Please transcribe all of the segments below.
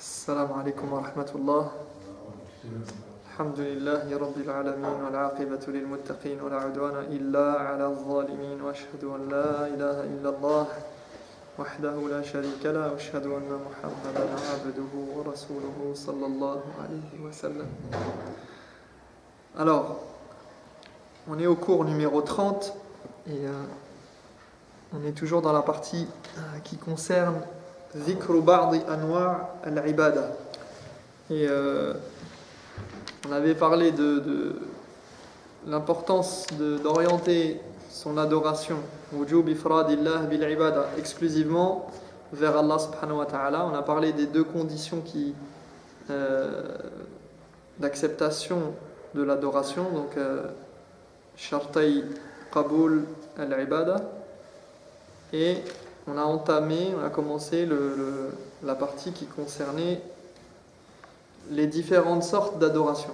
السلام عليكم ورحمة الله. الحمد لله رب العالمين والعاقبة للمتقين ولا عدوان إلا على الظالمين وأشهد أن لا إله إلا الله وحده لا شريك له وأشهد أن محمدا عبده ورسوله صلى الله عليه وسلم. Alors, on est au cours numéro 30 et on est toujours dans la partie qui concerne ذكر بعض أنواع العبادة. Et on avait parlé de l'importance d'orienter son adoration وجوب إفراد الله بالعبادة exclusivement vers Allah subhanahu wa ta'ala. On a parlé des deux conditions d'acceptation de l'adoration, donc شرطي قبول العبادة, et on a commencé la partie qui concernait les différentes sortes d'adoration.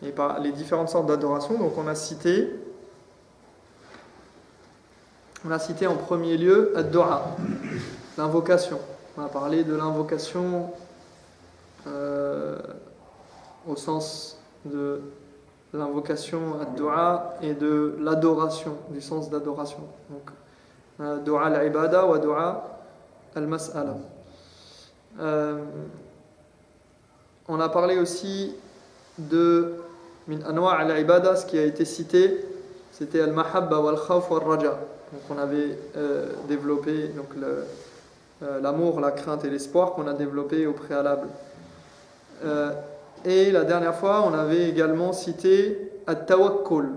Et par les différentes sortes d'adoration, donc on a cité en premier lieu ad-du'a, l'invocation. On a parlé de l'invocation au sens de l'invocation ad-du'a et de l'adoration, du sens d'adoration. Donc du'a al-ibada wa du'a al-mas'ala. On a parlé aussi de min anwa' al-ibada, ce qui a été cité, c'était al-mahabba wal-khawf wal-raja. Donc on avait développé donc l'amour, la crainte et l'espoir qu'on a développé au préalable. Et la dernière fois, on avait également cité at-tawakkul,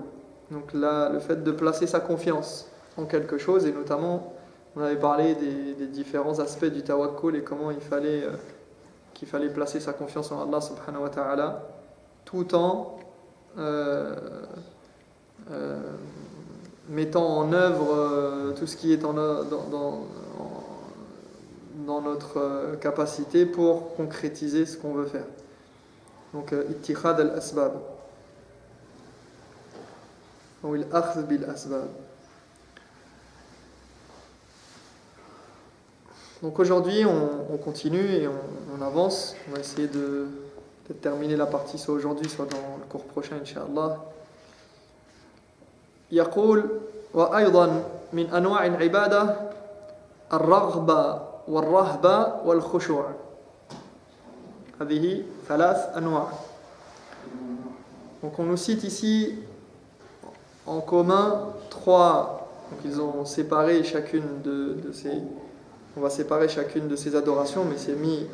donc le fait de placer sa confiance en quelque chose, et notamment on avait parlé des différents aspects du tawakkul et comment qu'il fallait placer sa confiance en Allah subhanahu wa ta'ala tout en mettant en œuvre tout ce qui est dans notre capacité pour concrétiser ce qu'on veut faire. Donc ittikhad al-asbab ou al-akhdh bil-asbab. Donc aujourd'hui, on continue et on avance. On va essayer de terminer la partie soit aujourd'hui, soit dans le cours prochain, Inch'Allah. يقول وأيضا من أنواع العبادة الرغبة والرهبة والخشوع. هذه ثلاث أنواع. Donc on nous cite ici en commun trois. Donc ils ont séparé chacune de ces. On va séparer chacune de ces adorations, mais c'est mis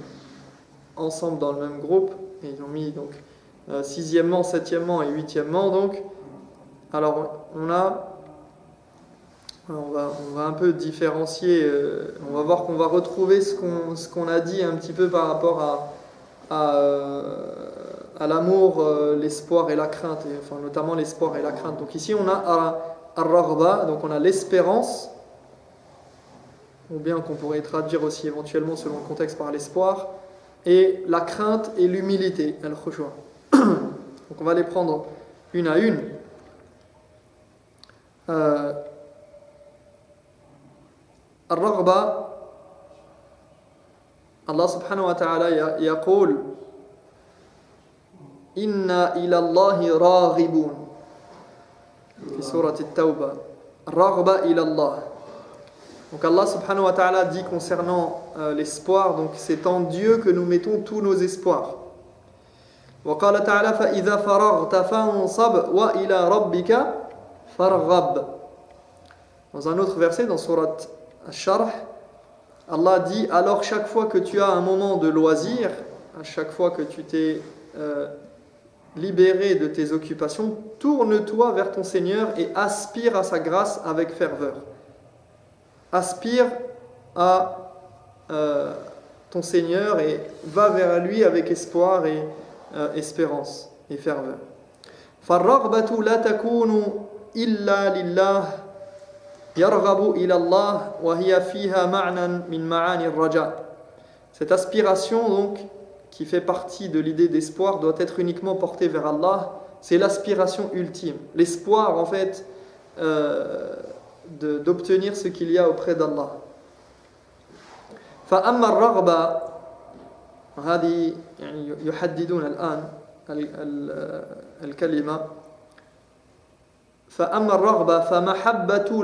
ensemble dans le même groupe. Et ils ont mis donc sixièmement, septièmement et huitièmement. Donc, alors on va un peu différencier. On va voir qu'on va retrouver ce qu'on a dit un petit peu par rapport à l'amour, l'espoir et la crainte, et, enfin notamment l'espoir et la crainte. Donc ici on a ar-raghba, donc on a l'espérance, ou bien qu'on pourrait traduire aussi éventuellement selon le contexte par l'espoir, et la crainte et l'humilité, al-khushu'. Donc on va les prendre une à une. Ar-raghba, Allah subhanahu wa ta'ala yaqul inna ila Allahi raghibun fi surati at-tawbah. Raghba ila Allah. Donc Allah subhanahu wa ta'ala dit concernant l'espoir, donc c'est en Dieu que nous mettons tous nos espoirs. وقال تعالى فإذا فرغت فانصب وإلى ربك فارغب. Dans un autre verset, dans surat Ash-Sharh, Allah dit alors chaque fois que tu as un moment de loisir, à chaque fois que tu t'es libéré de tes occupations, tourne-toi vers ton Seigneur et aspire à sa grâce avec ferveur. Aspire à ton Seigneur et va vers lui avec espoir et espérance et ferveur. فالرغبة لا تكون إلا لله يرغب إلى الله وهي فيها معنى من معاني الرجاء. Cette aspiration donc qui fait partie de l'idée d'espoir doit être uniquement portée vers Allah. C'est l'aspiration ultime, l'espoir en fait d'obtenir ce qu'il y a auprès d'Allah. فأما الرغبة هذه يعني يحددون الآن الكلمة. فأما الرغبة فمحبة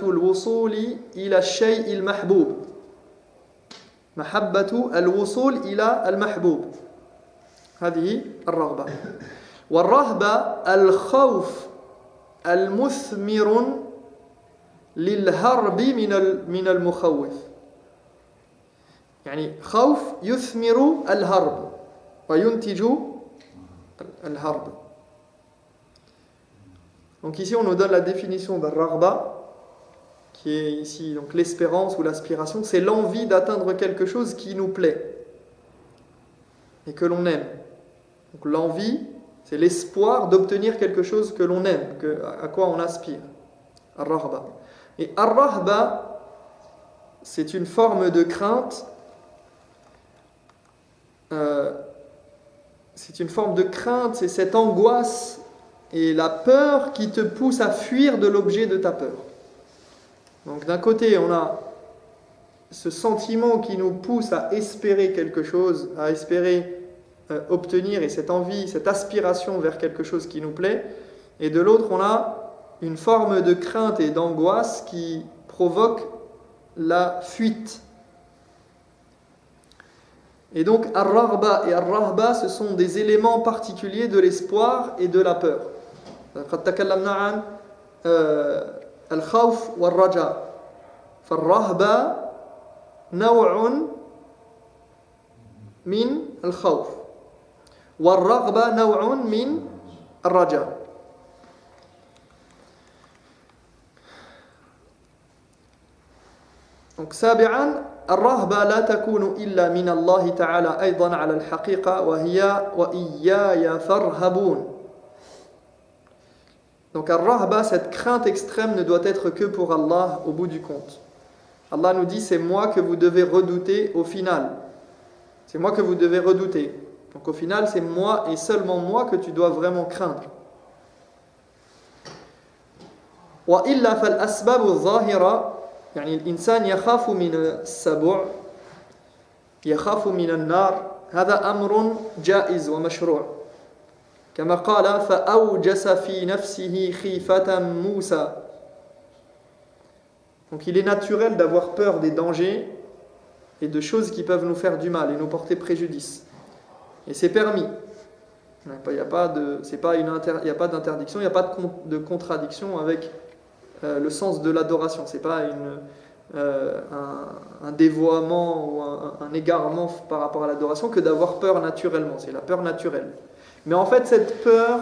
الوصول إلى الشيء المحبوب. محبة الوصول إلى المحبوب هذه الرغبة. والرهبة الخوف المثمر للهرب من المخوف. يعني خوف يثمر الهرب وينتج الهرب. Donc ici on nous donne la définition de raghba, qui est ici donc l'espérance ou l'aspiration, c'est l'envie d'atteindre quelque chose qui nous plaît et que l'on aime. Donc l'envie, c'est l'espoir d'obtenir quelque chose que l'on aime, à quoi on aspire. Ar-raghba. Et ar-rahba, c'est une forme de crainte. C'est cette angoisse et la peur qui te pousse à fuir de l'objet de ta peur. Donc d'un côté, on a ce sentiment qui nous pousse à espérer quelque chose, à espérer obtenir, et cette envie, cette aspiration vers quelque chose qui nous plaît. Et de l'autre, on a une forme de crainte et d'angoisse qui provoque la fuite. Et donc, ar-raghba et ar-rahba, ce sont des éléments particuliers de l'espoir et de la peur. قد تكلمنا عن الخوف والرجاء. فالرهبة نوع من الخوف والرغبة نوع من الرجاء. Donc سابعا الرهبة لا تكون إلا من الله تعالى أيضا على الحقيقة وهي وإياي فارهبون. Donc ar-rahba, cette crainte extrême ne doit être que pour Allah au bout du compte. Allah nous dit c'est moi que vous devez redouter au final. C'est moi que vous devez redouter. Donc au final c'est moi et seulement moi que tu dois vraiment craindre. وإلا فالأسباب الظاهرة يعني الإنسان يخاف من السبع يخاف من النار هذا أمر جائز ومشروع كما قال فأوجس في نفسه خيفة موسى. Donc il est naturel d'avoir peur des dangers et de choses qui peuvent nous faire du mal et nous porter préjudice. Et c'est permis. Il n'y a pas d'interdiction, il n'y a pas de contradiction avec le sens de l'adoration. Ce n'est pas un dévoiement ou un égarement par rapport à l'adoration que d'avoir peur naturellement. C'est la peur naturelle. Mais en fait, cette peur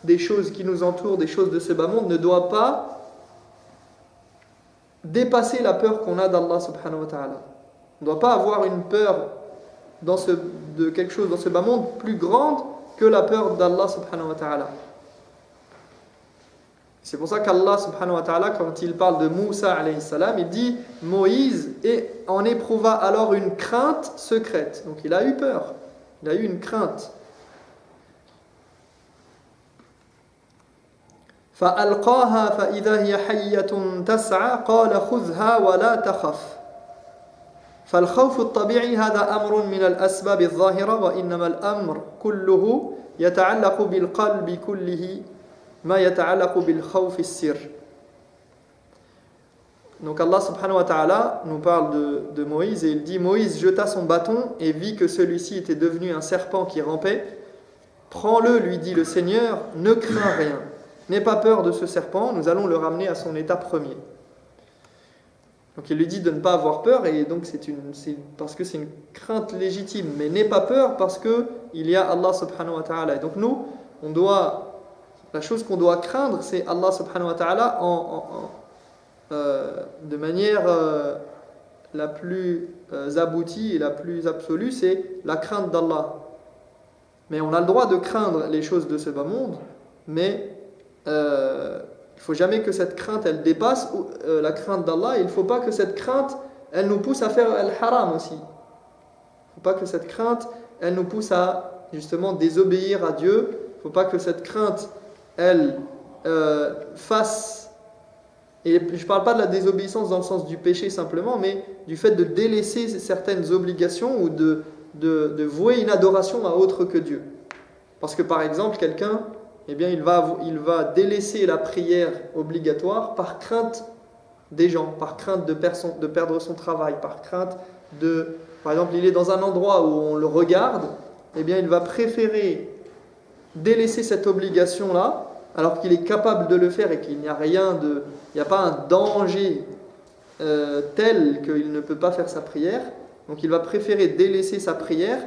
des choses qui nous entourent, des choses de ce bas monde, ne doit pas dépasser la peur qu'on a d'Allah subhanahu wa ta'ala. On ne doit pas avoir une peur de quelque chose dans ce bas monde plus grande que la peur d'Allah subhanahu wa ta'ala. C'est pour ça qu'Allah subhanahu wa ta'ala, quand il parle de Moussa alayhi salam, il dit Moïse en éprouva alors une crainte secrète. Donc il a eu peur, il a eu une crainte. فألقاها فإذا هي حية تسعى قال خذها ولا تخف. فالخوف الطبيعي هذا أمر من الأسباب الظاهرة وإنما الأمر كله يتعلق بالقلب كله ما يتعلق بالخوف السر. Donc Allah subhanahu wa ta'ala nous parle de Moïse et il dit Moïse jeta son bâton et vit que celui-ci était devenu un serpent qui rampait. Prends-le, lui dit le Seigneur, ne crains rien. N'aie pas peur de ce serpent, nous allons le ramener à son état premier. Donc il lui dit de ne pas avoir peur, et donc c'est parce que c'est une crainte légitime. Mais n'aie pas peur parce qu'il y a Allah subhanahu wa ta'ala. Et donc nous, la chose qu'on doit craindre, c'est Allah subhanahu wa ta'ala de manière la plus aboutie et la plus absolue, c'est la crainte d'Allah. Mais on a le droit de craindre les choses de ce bas monde, mais il ne faut jamais que cette crainte elle dépasse la crainte d'Allah. Il ne faut pas que cette crainte elle nous pousse à faire al-haram aussi. Il ne faut pas que cette crainte elle nous pousse à justement désobéir à Dieu. Il ne faut pas que cette crainte elle fasse Et je ne parle pas de la désobéissance dans le sens du péché simplement, mais du fait de délaisser certaines obligations ou de vouer une adoration à autre que Dieu. Parce que par exemple, quelqu'un, eh bien, il va délaisser la prière obligatoire par crainte des gens, par crainte de perdre son travail, par crainte de... Par exemple, il est dans un endroit où on le regarde, eh bien, il va préférer délaisser cette obligation-là, alors qu'il est capable de le faire et qu'il n'y a il n'y a pas un danger tel qu'il ne peut pas faire sa prière. Donc il va préférer délaisser sa prière.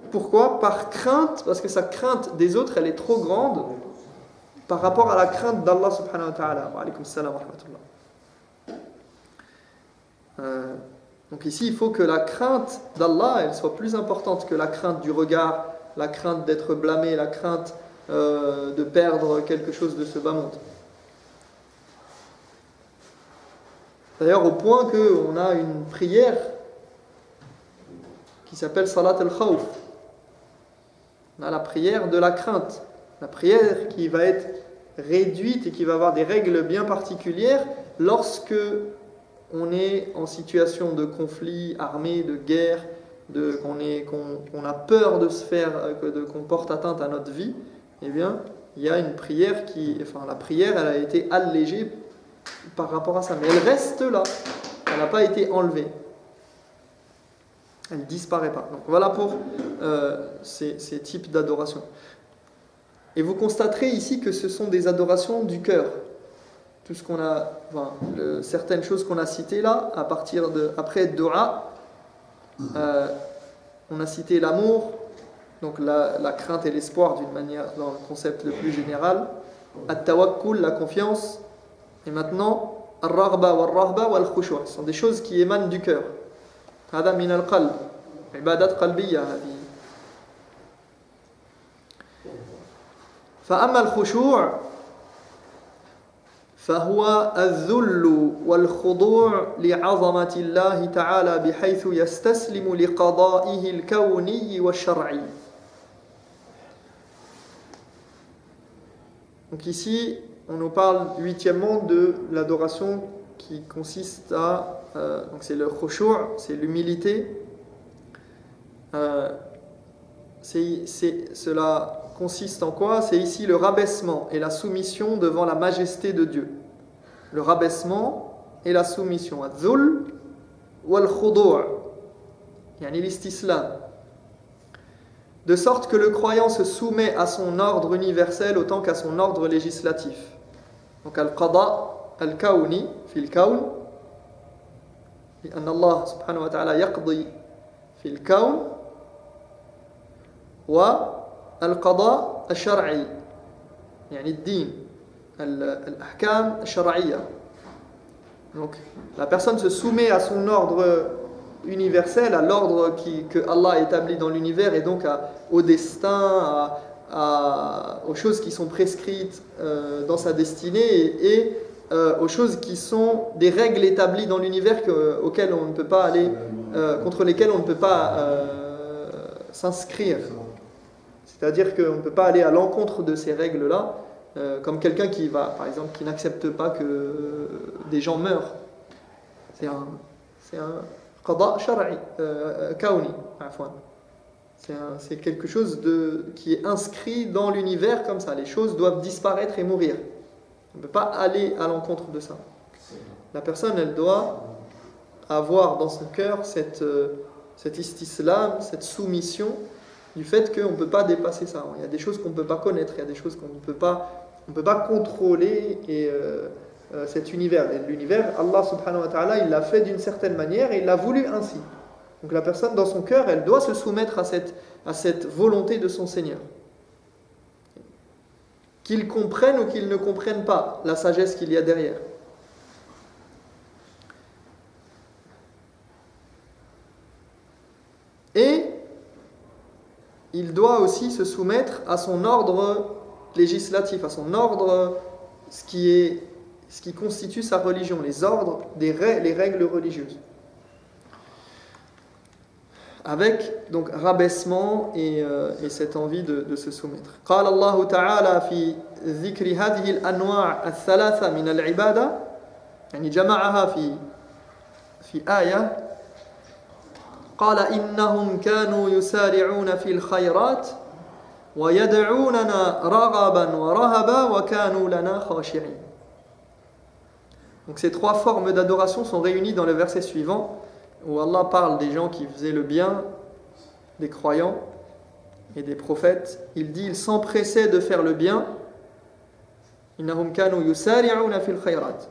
Pourquoi ? Par crainte, parce que sa crainte des autres, elle est trop grande par rapport à la crainte d'Allah subhanahu wa ta'ala. Wa alaykum salam wa rahmatullah. Donc ici, il faut que la crainte d'Allah, elle soit plus importante que la crainte du regard, la crainte d'être blâmé, la crainte de perdre quelque chose de ce bas monde. D'ailleurs, au point qu'on a une prière qui s'appelle Salat al-Khawf. On a la prière de la crainte. La prière qui va être réduite et qui va avoir des règles bien particulières lorsque on est en situation de conflit armé, de guerre, qu'on a peur de se faire, qu'on porte atteinte à notre vie. Eh bien, il y a une prière la prière, elle a été allégée par rapport à ça, mais elle reste là, elle n'a pas été enlevée, elle ne disparaît pas. Donc voilà pour ces types d'adoration. Et vous constaterez ici que ce sont des adorations du cœur. Tout ce qu'on a, certaines choses qu'on a citées là, après dua, on a cité l'amour, donc la crainte et l'espoir d'une manière, dans le concept le plus général, at-tawakkul, la confiance, et maintenant ar-raghba wal-rahba wal-khushu', ce sont des choses qui émanent du cœur. Hada min al-qalb, ibadat qalbiyya hadi. Fa amma al-khushu' فهو الذل والخضوع لعظمة الله تعالى بحيث يستسلم لقضائه الكوني والشرعي. Donc ici, on nous parle huitièmement de l'adoration qui consiste à... donc c'est le khushu', c'est l'humilité. Cela consiste en quoi ? C'est ici le rabaissement et la soumission devant la majesté de Dieu. Le rabaissement et la soumission. Adh-dhul wal-khudu', yani l'istislam. De sorte que le croyant se soumet à son ordre universel autant qu'à son ordre législatif. Donc al-qada al-kawni fi al-kawn, لأن الله سبحانه وتعالى يقضي في الكون, والقضاء الشرعي يعني الدين الأحكام الشرعية. Donc la personne se soumet à son ordre universel, à l'ordre que Allah a établi dans l'univers, et donc au destin, aux choses qui sont prescrites dans sa destinée, et aux choses qui sont des règles établies dans l'univers auxquelles on ne peut pas aller, contre lesquelles on ne peut pas s'inscrire. C'est-à-dire qu'on ne peut pas aller à l'encontre de ces règles-là, comme quelqu'un qui n'accepte pas que des gens meurent. C'est un qada shar'i, kauni, c'est quelque chose qui est inscrit dans l'univers comme ça. Les choses doivent disparaître et mourir. On ne peut pas aller à l'encontre de ça. La personne, elle doit avoir dans son cœur cet istislam, cette soumission du fait qu'on ne peut pas dépasser ça. Il y a des choses qu'on ne peut pas connaître, il y a des choses qu'on ne peut pas contrôler, et cet univers. Et l'univers, Allah subhanahu wa ta'ala, il l'a fait d'une certaine manière et il l'a voulu ainsi. Donc la personne, dans son cœur, elle doit se soumettre à cette volonté de son Seigneur. Qu'il comprenne ou qu'il ne comprenne pas la sagesse qu'il y a derrière. Et il doit aussi se soumettre à son ordre législatif, à son ordre, ce qui constitue sa religion, les ordres, les règles religieuses. avec donc rabaissement et cette envie de se soumettre. قال الله تعالى في ذكر هذه الأنواع الثلاثة من العبادة يعني جمعها في آية قال إنهم كانوا يسارعون في الخيرات ويدعوننا رغبا ورهبا وكانوا لنا خاشعين. Donc ces trois formes d'adoration sont réunies dans le verset suivant où Allah parle des gens qui faisaient le bien, des croyants et des prophètes. Il dit, ils s'empressaient de faire le bien. إنهم كانوا يسارعون في الخيرات.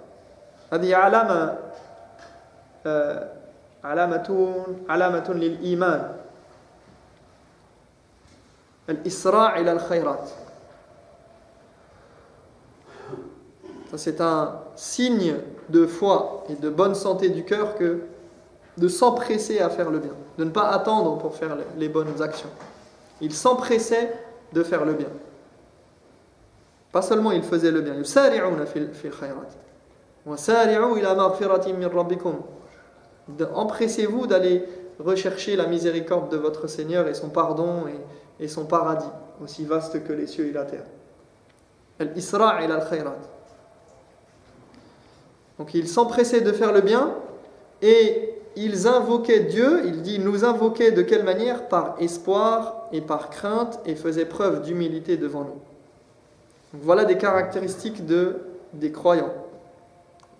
هذه علامة للإيمان. الإسراع إلى الخيرات. Ça, c'est un signe de foi et de bonne santé du cœur que de s'empresser à faire le bien, de ne pas attendre pour faire les bonnes actions. Il s'empressait de faire le bien. Pas seulement il faisait le bien. يسارعون في الخيرات. وسارعوا إلى مغفرة من ربكم. Empressez-vous d'aller rechercher la miséricorde de votre Seigneur et son pardon et son paradis, aussi vaste que les cieux et la terre. Al-Isra' ila al-khayrat. Donc ils s'empressaient de faire le bien et ils invoquaient Dieu. Il dit nous invoquaient de quelle manière? Par espoir et par crainte et faisaient preuve d'humilité devant nous. Donc voilà des caractéristiques des croyants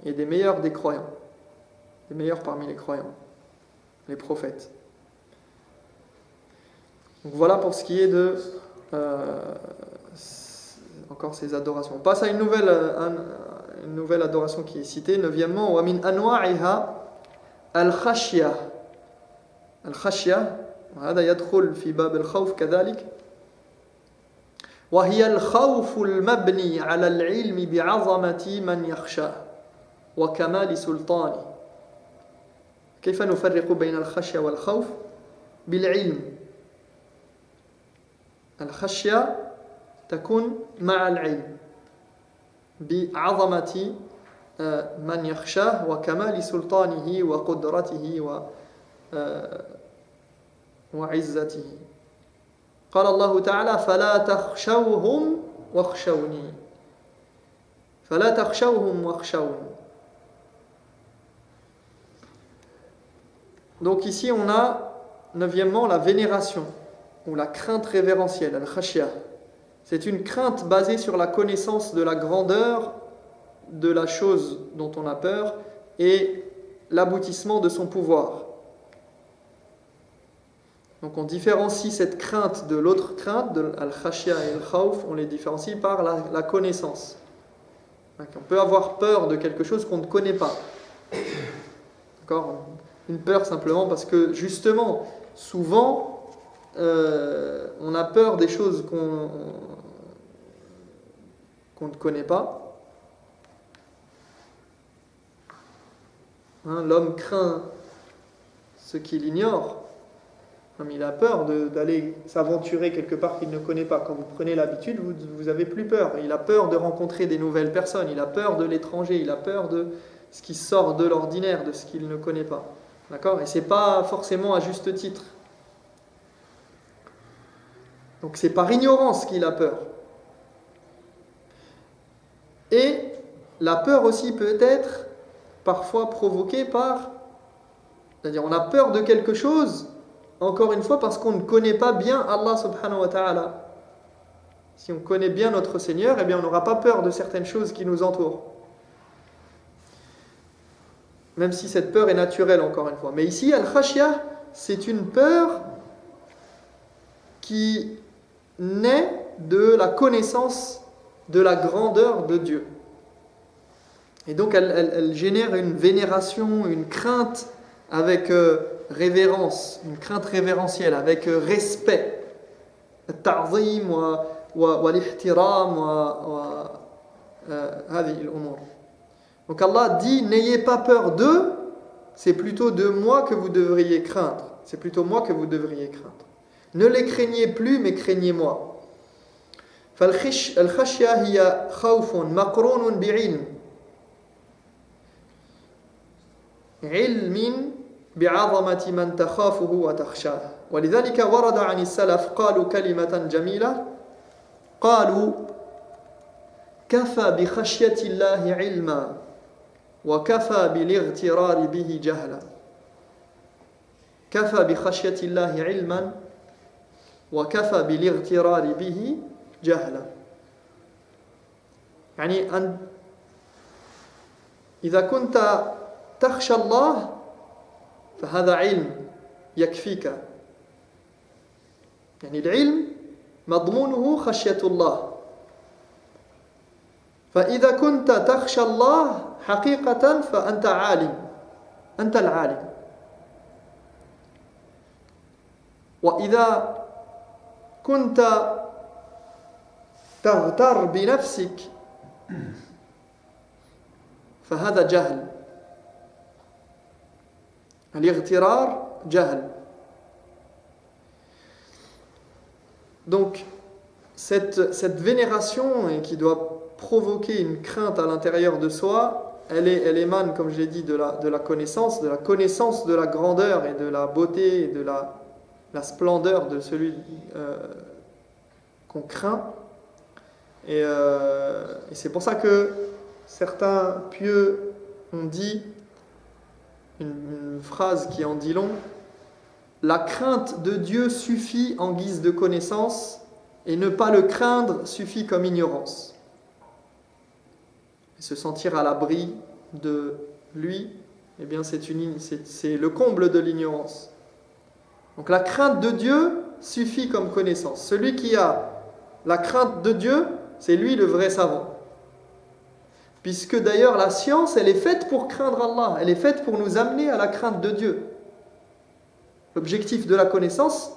et des meilleurs des croyants, les meilleurs parmi les croyants, les prophètes. Donc voilà pour ce qui est de encore ces adorations. On passe à une nouvelle adoration qui est citée, neuvièmement, wa min anwa'iha al-khashya. Al-khashya, وهذا يدخل في باب الخوف كذلك. وهي الخوف المبني على العلم بعظمة من يخشاه وكمال سلطانه. كيف نفرق بين الخشية والخوف؟ بالعلم. الخشية تكون مع العلم بعظمة من يخشاه وكمال سلطانه وقدرته وعزته. قال الله تعالى فلا تخشوهم واخشوني. فلا تخشوهم واخشوني. Donc ici on a neuvièmement la vénération ou la crainte révérentielle, al-khashya. C'est une crainte basée sur la connaissance de la grandeur de la chose dont on a peur et l'aboutissement de son pouvoir. Donc on différencie cette crainte de l'autre crainte, de al-khashya et al-khawf, on les différencie par la connaissance. On peut avoir peur de quelque chose qu'on ne connaît pas. D'accord ? Une peur simplement parce que justement, souvent, on a peur des choses qu'on ne connaît pas. L'homme craint ce qu'il ignore. Il a peur d'aller s'aventurer quelque part qu'il ne connaît pas. Quand vous prenez l'habitude, vous n'avez plus peur. Il a peur de rencontrer des nouvelles personnes. Il a peur de l'étranger. Il a peur de ce qui sort de l'ordinaire, de ce qu'il ne connaît pas. D'accord ? Et ce n'est pas forcément à juste titre. Donc c'est par ignorance qu'il a peur. Et la peur aussi peut être parfois provoquée par... C'est-à-dire on a peur de quelque chose, encore une fois, parce qu'on ne connaît pas bien Allah subhanahu wa ta'ala. Si on connaît bien notre Seigneur, eh bien on n'aura pas peur de certaines choses qui nous entourent. Même si cette peur est naturelle, encore une fois. Mais ici, al-khashya, c'est une peur qui naît de la connaissance de la grandeur de Dieu. Et donc, elle génère une vénération, une crainte avec révérence, une crainte révérentielle, avec respect. Al-ta'zim wa l'ihtiram wa hadhihi al-umur. Donc Allah dit, n'ayez pas peur d'eux, c'est plutôt de moi que vous devriez craindre. C'est plutôt moi que vous devriez craindre. Ne les craignez plus, mais craignez-moi. فالخشية هي خوف مقرون بعلم علم بعظمة من تخافه وتخشاه. ولذلك ورد عن السلف قالوا كلمة جميلة قالوا كفى بخشية الله علما وكفى بالاغترار به جهلا. كفى بخشية الله علما وكفى بالاغترار به جهلا. يعني أن إذا كنت تخشى الله فهذا علم يكفيك. يعني العلم مضمونه خشية الله. فإذا كنت تخشى الله حقيقة فأنت عالم، أنت العالم. وإذا كنت تغتر بنفسك فهذا جهل. الاغترار جهل. Donc cette vénération qui doit provoquer une crainte à l'intérieur de soi, elle émane, comme je l'ai dit, de la connaissance de la grandeur et de la beauté et de la splendeur de celui qu'on craint. Et c'est pour ça que certains pieux ont dit une phrase qui en dit long: la crainte de Dieu suffit en guise de connaissance, et ne pas le craindre suffit comme ignorance. Et se sentir à l'abri de lui, eh bien c'est le comble de l'ignorance. Donc la crainte de Dieu suffit comme connaissance. Celui qui a la crainte de Dieu, c'est lui le vrai savant. Puisque d'ailleurs la science, elle est faite pour craindre Allah, elle est faite pour nous amener à la crainte de Dieu. L'objectif de la connaissance,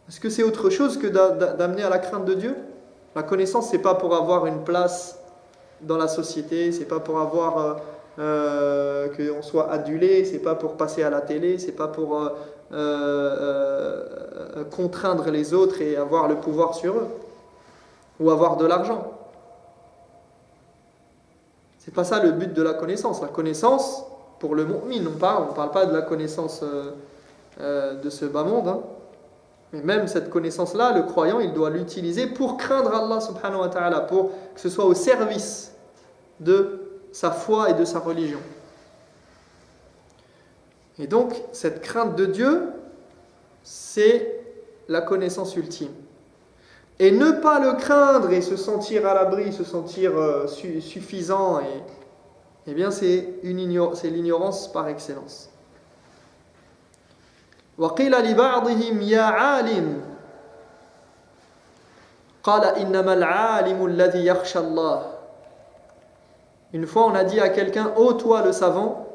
est-ce que c'est autre chose que d'amener à la crainte de Dieu? La connaissance, c'est pas pour avoir une place dans la société, c'est pas pour avoir qu'on soit adulé, c'est pas pour passer à la télé, c'est pas pour contraindre les autres et avoir le pouvoir sur eux, ou avoir de l'argent. C'est pas ça le but de la connaissance. La connaissance, pour le mu'min, on parle pas de la connaissance de ce bas monde, hein. Mais même cette connaissance-là, le croyant, il doit l'utiliser pour craindre Allah subhanahu wa ta'ala, pour que ce soit au service de sa foi et de sa religion. Et donc, cette crainte de Dieu, c'est la connaissance ultime. Et ne pas le craindre et se sentir à l'abri, se sentir suffisant, eh bien c'est l'ignorance par excellence. وقيل لبعضهم يا عالم قال إنما العالم الذي يخشى الله. Une fois on a dit à quelqu'un: ô toi le savant,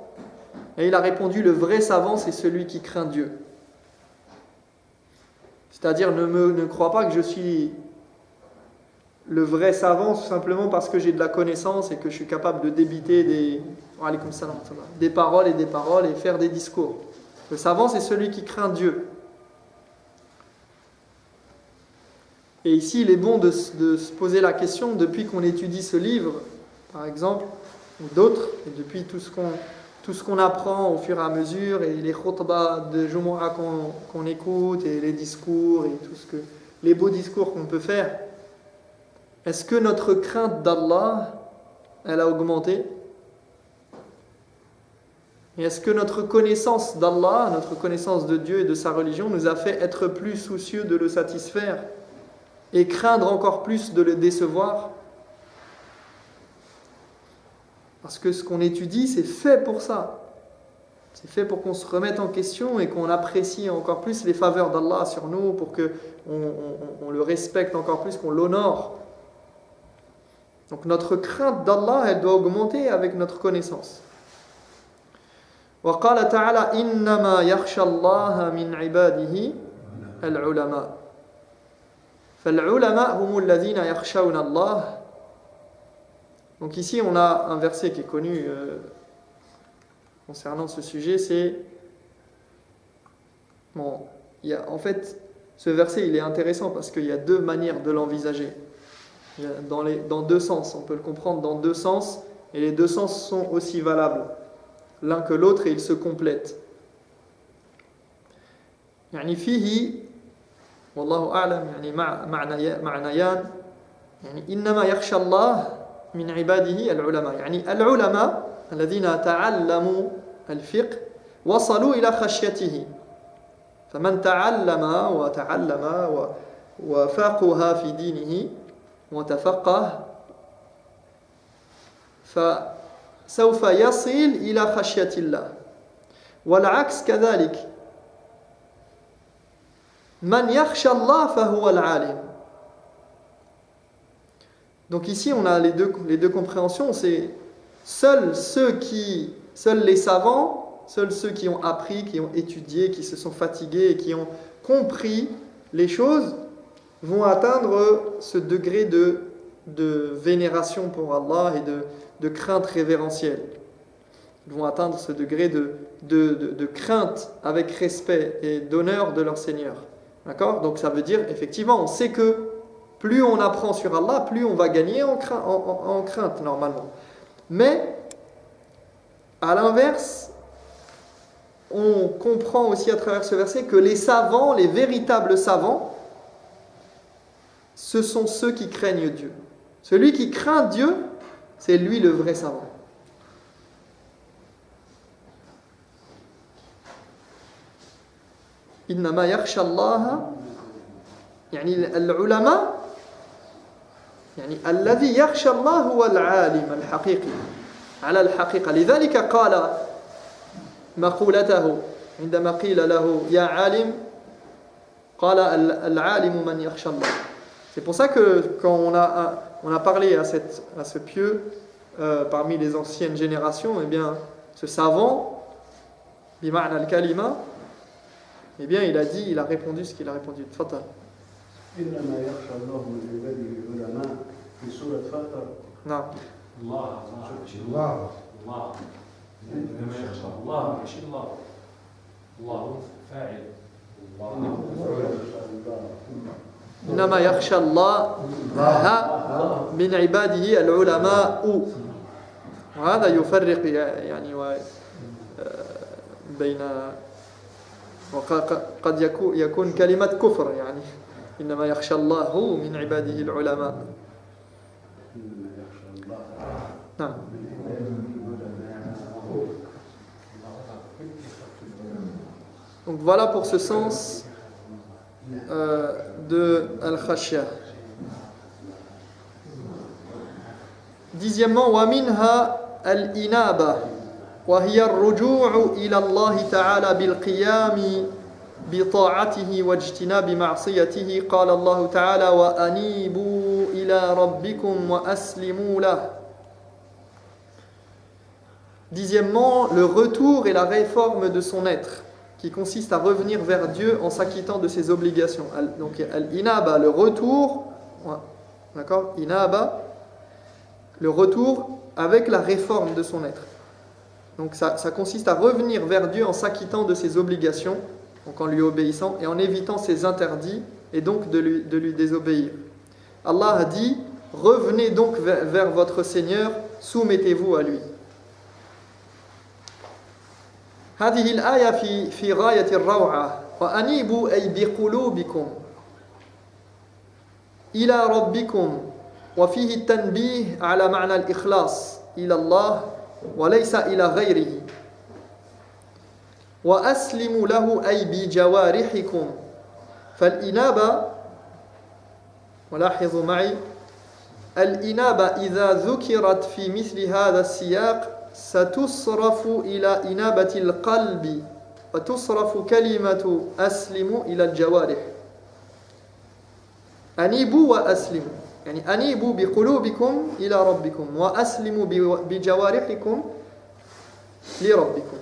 et il a répondu: le vrai savant c'est celui qui craint Dieu. C'est-à-dire ne crois pas que je suis le vrai savant simplement parce que j'ai de la connaissance et que je suis capable de débiter des paroles et faire des discours. Le savant, c'est celui qui craint Dieu. Et ici, il est bon de se poser la question, depuis qu'on étudie ce livre, par exemple, ou d'autres, et depuis tout ce qu'on apprend au fur et à mesure, et les khutbahs de Jumu'ah qu'on écoute, et les discours, et les beaux discours qu'on peut faire, est-ce que notre crainte d'Allah, elle a augmenté? Et est-ce que notre connaissance d'Allah, notre connaissance de Dieu et de sa religion nous a fait être plus soucieux de le satisfaire et craindre encore plus de le décevoir? Parce que ce qu'on étudie, c'est fait pour ça. C'est fait pour qu'on se remette en question et qu'on apprécie encore plus les faveurs d'Allah sur nous, pour qu'on le respecte encore plus, qu'on l'honore. Donc notre crainte d'Allah, elle doit augmenter avec notre connaissance. وقال تعالى إنما يخشى الله من عباده العلماء فالعلماء هم الذين يخشون الله. Donc ici on a un verset qui est connu concernant ce sujet, c'est en fait ce verset il est intéressant parce qu'il y a deux manières de l'envisager, dans deux sens, on peut le comprendre dans deux sens, et les deux sens sont aussi valables l'un que l'autre et ils se complètent. يعني فيه والله أعلم يعني معنيان يعني إنما يخشى الله من عباده العلماء يعني العلماء الذين تعلموا الفقه وصلوا إلى خشيته فمن تعلم وفقه في دينه وتفقه فسوف يصل إلى خشية الله والعكس كذلك من يخشى الله فهو العالم. Donc ici on a les deux compréhensions, c'est seuls les savants, seuls ceux qui ont appris, qui ont étudié, qui se sont fatigués et qui ont compris les choses vont atteindre ce degré de vénération pour Allah et de crainte révérentielle. Ils vont atteindre ce degré de crainte avec respect et d'honneur de leur Seigneur. D'accord ? Donc ça veut dire, effectivement, on sait que plus on apprend sur Allah, plus on va gagner en crainte normalement. Mais, à l'inverse, on comprend aussi à travers ce verset que les savants, les véritables savants, ce sont ceux qui craignent Dieu. Celui qui craint Dieu, c'est lui le vrai savant. إنما يخشى الله يعني العلماء يعني الذي يخشى الله هو العالم الحقيقي على الحقيقة لذلك قال مقولته عندما قيل له يا عالم قال العالم من يخشى الله. C'est pour ça que quand on a parlé à ce pieux parmi les anciennes générations, eh bien ce savant بمعنى الكلمة eh bien, il a répondu ce qu'il a répondu. Tfadal. إنما يخشى الله من عباده العلماء في سورة فاطر. نعم. الله إنما يخشى الله ماشي الله فاعل. إنما يخشى الله من عباده العلماء. وهذا يفرق يعني بين وقد يكون كلمة كفر يعني إنما يخشى الله من عباده العلماء. نعم. Donc voilà pour ce sens de al-khashya. Dixièmement, ومنها الإنابة وهي الرجوع إلى الله تعالى بالقيام بطاعته واجتناب معصيته. قال الله تعالى وأنيبوا إلى ربكم وأسلموا له. Dixièmement, le retour et la réforme de son être, qui consiste à revenir vers Dieu en s'acquittant de ses obligations. Donc al-inaba, le retour, d'accord, inaba, le retour avec la réforme de son être. Donc ça consiste à revenir vers Dieu en s'acquittant de ses obligations, donc en lui obéissant, et en évitant ses interdits, et donc de lui désobéir. Allah a dit, revenez donc vers votre Seigneur, soumettez-vous à lui. هذه الآية في غاية الروعة وأنيبوا أي بقلوبكم إلى ربكم وفيه التنبيه على معنى الإخلاص إلى الله وليس إلى غيره وأسلموا له أي بجوارحكم فالإنابة ولاحظوا معي الإنابة إذا ذكرت في مثل هذا السياق ستصرف إلى إنابة القلب وتصرف كلمة أسلموا إلى الجوارح أنيبوا وأسلموا يعني أنيبوا بقلوبكم إلى ربكم وأسلموا بجوارحكم لربكم.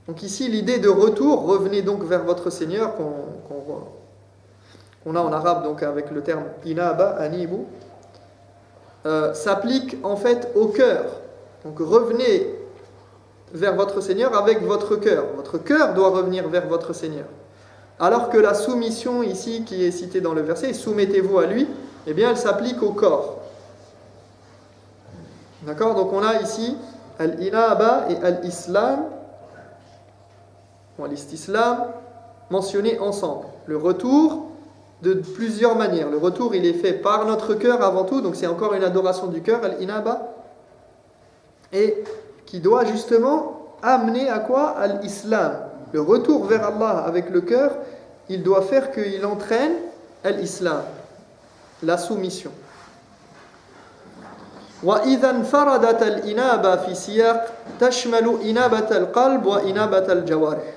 Donc ici l'idée de retour, revenez donc vers votre Seigneur qu'on a en arabe donc avec le terme inaba, anibu, s'applique en fait au cœur. Donc revenez vers votre Seigneur avec votre cœur. Votre cœur doit revenir vers votre Seigneur. Alors que la soumission ici qui est citée dans le verset, soumettez-vous à lui, eh bien elle s'applique au corps. D'accord ? Donc on a ici al-inaba et al-islam ou l'istislam mentionnés ensemble. Le retour de plusieurs manières. Le retour, il est fait par notre cœur avant tout, donc c'est encore une adoration du cœur, al-inaba, et qui doit justement amener à quoi? Al-islam. Le retour vers Allah avec le cœur, il doit faire qu'il entraîne al-islam, la soumission. وإذا انفردت الإنابة في سياق تشمل إنابة القلب وإنابة الجوارح.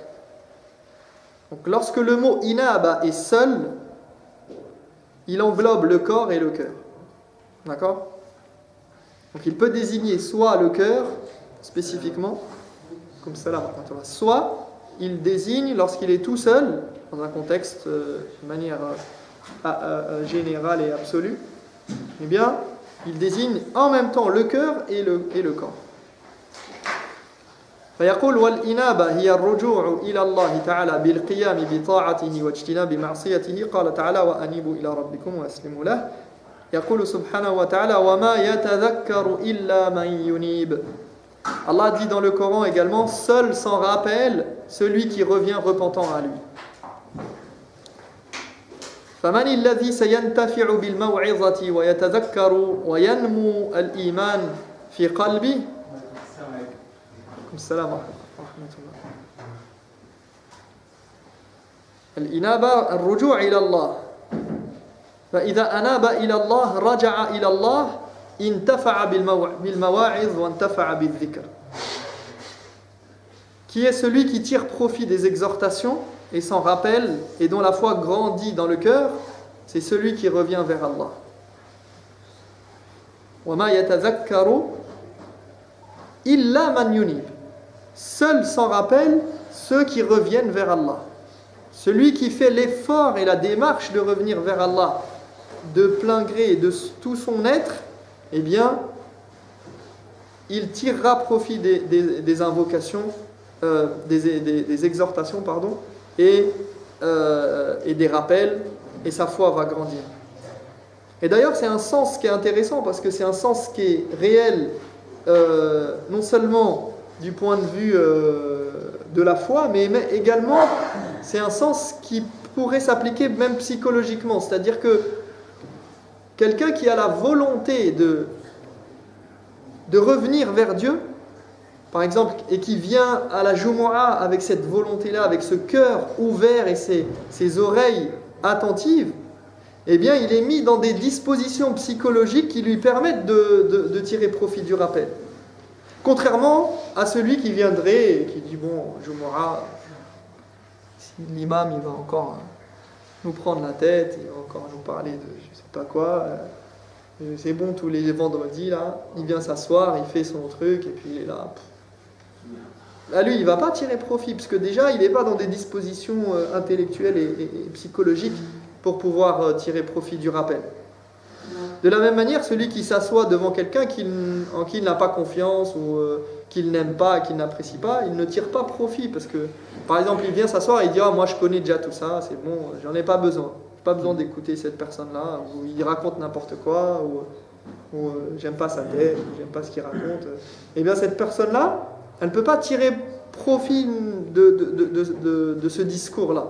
Donc lorsque le mot inaba est seul, il englobe le corps et le cœur. D'accord? Donc il peut désigner soit le cœur spécifiquement, comme ça là, soit il désigne lorsqu'il est tout seul, dans un contexte de manière générale et absolue, eh bien il désigne en même temps le cœur et le corps. فيقول والإنابة هي الرجوع إلى الله تعالى بالقيام بطاعته واجتناب معصيته قال تعالى وأنيبوا إلى ربكم وأسلموا له يقول سبحانه وتعالى وما يتذكر إلا من ينيب. Allah dit dans le Coran également, seul s'en rappelle celui qui revient repentant à lui. فمن الذي سينتفع بالموعظة ويتذكر وينمو الإيمان في قلبه؟ السلام ورحمة الله. الإنابة الرجوع إلى الله. فإذا أناب إلى الله رجع إلى الله انتفع بالمواعظ وانتفع بالذكر. Qui est celui qui tire profit des exhortations et s'en rappelle et dont la foi grandit dans le cœur? C'est celui qui revient vers Allah. وما يتذكر إلا من ينيب. Seuls s'en rappellent ceux qui reviennent vers Allah. Celui qui fait l'effort et la démarche de revenir vers Allah de plein gré et de tout son être, eh bien, il tirera profit des invocations, des exhortations, pardon, et des rappels, et sa foi va grandir. Et d'ailleurs, c'est un sens qui est intéressant, parce que c'est un sens qui est réel, non seulement du point de vue de la foi, mais également c'est un sens qui pourrait s'appliquer même psychologiquement. C'est-à-dire que quelqu'un qui a la volonté de revenir vers Dieu, par exemple, et qui vient à la Jumu'ah avec cette volonté-là, avec ce cœur ouvert et ses oreilles attentives, eh bien il est mis dans des dispositions psychologiques qui lui permettent de tirer profit du rappel. Contrairement à celui qui viendrait et qui dit bon, Jumu'ah, si l'imam il va encore nous prendre la tête, il va encore nous parler de je sais pas quoi, c'est bon tous les vendredis là, il vient s'asseoir, il fait son truc et puis il est là. Là lui il va pas tirer profit parce que déjà il n'est pas dans des dispositions intellectuelles et psychologiques pour pouvoir tirer profit du rappel. De la même manière, celui qui s'assoit devant quelqu'un en qui il n'a pas confiance ou qu'il n'aime pas, qu'il n'apprécie pas, il ne tire pas profit parce que, par exemple, il vient s'asseoir et il dit « Ah, moi je connais déjà tout ça, c'est bon, j'en ai pas besoin. J'ai pas besoin d'écouter cette personne-là, ou il raconte n'importe quoi, ou j'aime pas sa tête, ou j'aime pas ce qu'il raconte. » Eh bien, cette personne-là, elle ne peut pas tirer profit de ce discours-là.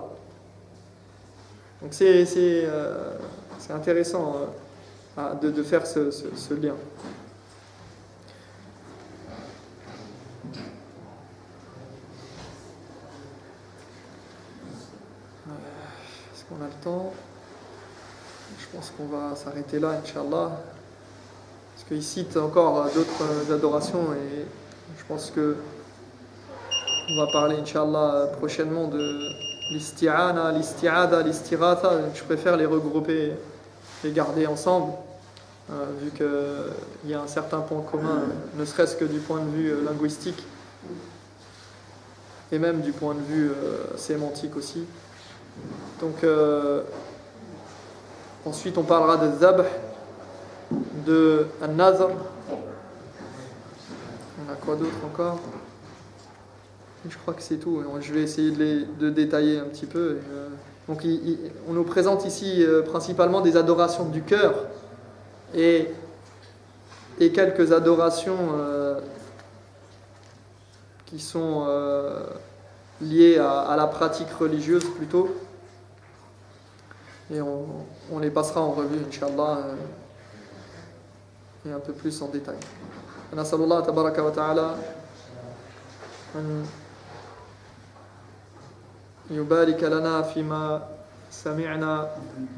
Donc c'est intéressant de faire ce lien. Est-ce qu'on a le temps? Je pense qu'on va s'arrêter là, Inch'Allah. Parce qu'il cite encore d'autres adorations et je pense que on va parler, Inch'Allah, prochainement de l'isti'ana, l'isti'ada, l'istiratha. Je préfère les regrouper, les garder ensemble, vu qu'il y a un certain point commun, ne serait-ce que du point de vue linguistique, et même du point de vue sémantique aussi. Donc, ensuite on parlera de Zabh, de An-Nazr. On a quoi d'autre encore? Je crois que c'est tout. Je vais essayer de détailler un petit peu. Donc, on nous présente ici principalement des adorations du cœur et quelques adorations qui sont liées à la pratique religieuse plutôt. Et on les passera en revue, Inch'Allah, et un peu plus en détail. نسأل الله تبارك وتعالى أن يبارك لنا فيما سمعنا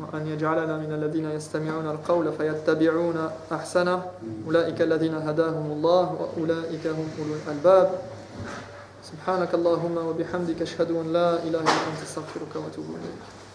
وأن يجعلنا من الذين يستمعون القول فيتبعون أحسنه أولئك الذين هداهم الله وأولئك هم أولو الألباب سبحانك اللهم وبحمدك أشهد أن لا إله إلا أنت أستغفرك وأتوب إليك